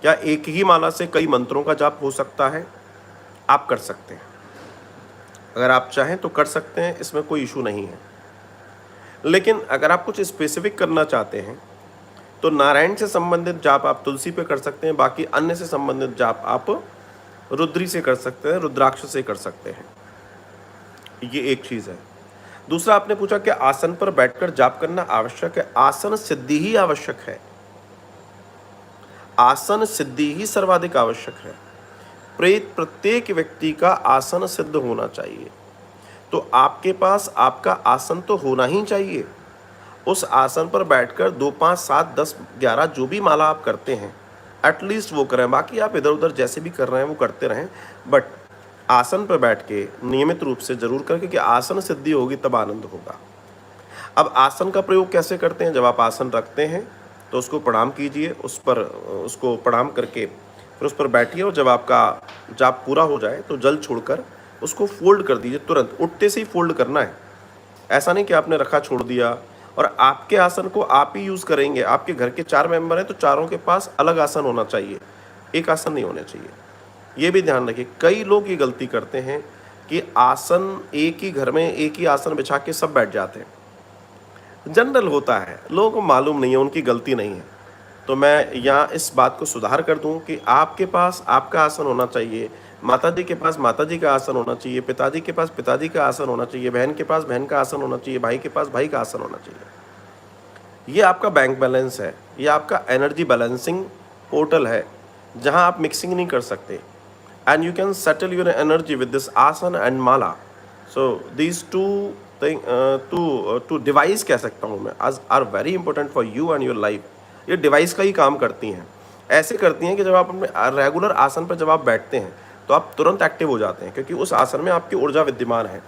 क्या एक ही माला से कई मंत्रों का जाप हो सकता है? आप कर सकते हैं। अगर आप चाहें तो कर सकते हैं, इसमें कोई इशू नहीं है। लेकिन अगर आप कुछ स्पेसिफिक करना चाहते हैं तो नारायण से संबंधित जाप आप तुलसी पे कर सकते हैं, बाकी अन्य से संबंधित जाप आप रुद्री से कर सकते हैं, रुद्राक्ष से कर सकते हैं। ये एक चीज़ है। दूसरा, आपने पूछा कि आसन पर बैठकर जाप करना आवश्यक है। आसन सिद्धि ही आवश्यक है। आसन सिद्धि ही सर्वाधिक आवश्यक है। प्रत्येक व्यक्ति का आसन सिद्ध होना चाहिए। तो आपके पास आपका आसन तो होना ही चाहिए। उस आसन पर बैठकर 2, 5, 7, 10, 11 जो भी माला आप करते हैं एटलीस्ट वो करें। बाकी आप इधर उधर जैसे भी कर रहे हैं वो करते रहें, बट आसन पर बैठ के नियमित रूप से जरूर करें, क्योंकि आसन सिद्धि होगी तब आनंद होगा। अब आसन का प्रयोग कैसे करते हैं? जब आप आसन रखते हैं तो उसको प्रणाम कीजिए, उसको प्रणाम करके फिर उस पर बैठिए, और जब आपका जाप पूरा हो जाए तो जल छोड़कर उसको फोल्ड कर दीजिए। तुरंत उठते से ही फोल्ड करना है। ऐसा नहीं कि आपने रखा छोड़ दिया। और आपके आसन को आप ही यूज़ करेंगे। आपके घर के 4 मेंबर हैं तो चारों के पास अलग आसन होना चाहिए, एक आसन नहीं होना चाहिए। ये भी ध्यान रखिए। कई लोग ये गलती करते हैं कि आसन एक ही घर में एक ही आसन बिछा के सब बैठ जाते हैं। जनरल होता है, लोगों को मालूम नहीं है, उनकी गलती नहीं है। तो मैं यहाँ इस बात को सुधार कर दूं कि आपके पास आपका आसन होना चाहिए, माताजी के पास माताजी का आसन होना चाहिए, पिताजी के पास पिताजी का आसन होना चाहिए, बहन के पास बहन का आसन होना चाहिए, भाई के पास भाई का आसन होना चाहिए। ये आपका बैंक बैलेंस है, ये आपका एनर्जी बैलेंसिंग पोर्टल है, जहाँ आप मिक्सिंग नहीं कर सकते। And you can settle your energy with this asan and mala. So these two devices कह सकता हूँ मैं, are very important for you and your life. ये डिवाइस का ही काम करती हैं। ऐसे करती हैं कि जब आप अपने रेगुलर आसन पर जब आप बैठते हैं तो आप तुरंत एक्टिव हो जाते हैं, क्योंकि उस आसन में आपकी ऊर्जा विद्यमान है।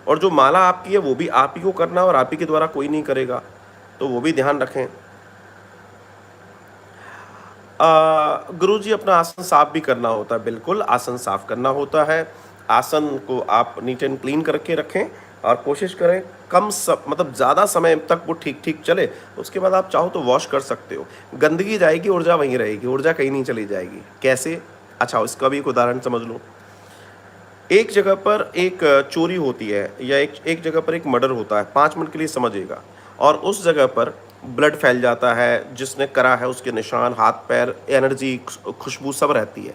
और जो माला आपकी है वो भी आप ही को करना है, और आप ही के द्वारा कोई नहीं करेगा, तो वो भी ध्यान रखें। गुरुजी, अपना आसन साफ भी करना होता है। बिल्कुल, आसन साफ करना होता है। आसन को आप नीट एंड क्लीन करके रखें और कोशिश करें मतलब ज़्यादा समय तक वो ठीक ठीक चले। उसके बाद आप चाहो तो वॉश कर सकते हो। गंदगी जाएगी, ऊर्जा वहीं रहेगी, ऊर्जा कहीं नहीं चली जाएगी। कैसे? अच्छा, इसका भी एक उदाहरण समझ लो। एक जगह पर एक चोरी होती है, या एक जगह पर एक मर्डर होता है, 5 मिनट के लिए समझिएगा, और उस जगह पर ब्लड फैल जाता है, जिसने करा है उसके निशान, हाथ पैर, एनर्जी, खुशबू सब रहती है।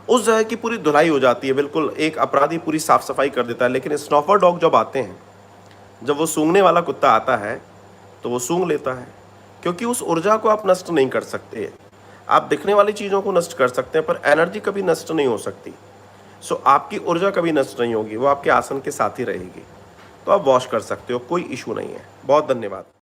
उस जगह की पूरी धुलाई हो जाती है, बिल्कुल एक अपराधी पूरी साफ सफाई कर देता है। लेकिन स्नॉफर डॉग जब आते हैं, जब वो सूंघने वाला कुत्ता आता है तो वो सूंघ लेता है, क्योंकि उस ऊर्जा को आप नष्ट नहीं कर सकते। आप दिखने वाली चीज़ों को नष्ट कर सकते हैं, पर एनर्जी कभी नष्ट नहीं हो सकती। सो आपकी ऊर्जा कभी नष्ट नहीं होगी, वो आपके आसन के साथ ही रहेगी। तो आप वॉश कर सकते हो, कोई इशू नहीं है। बहुत धन्यवाद।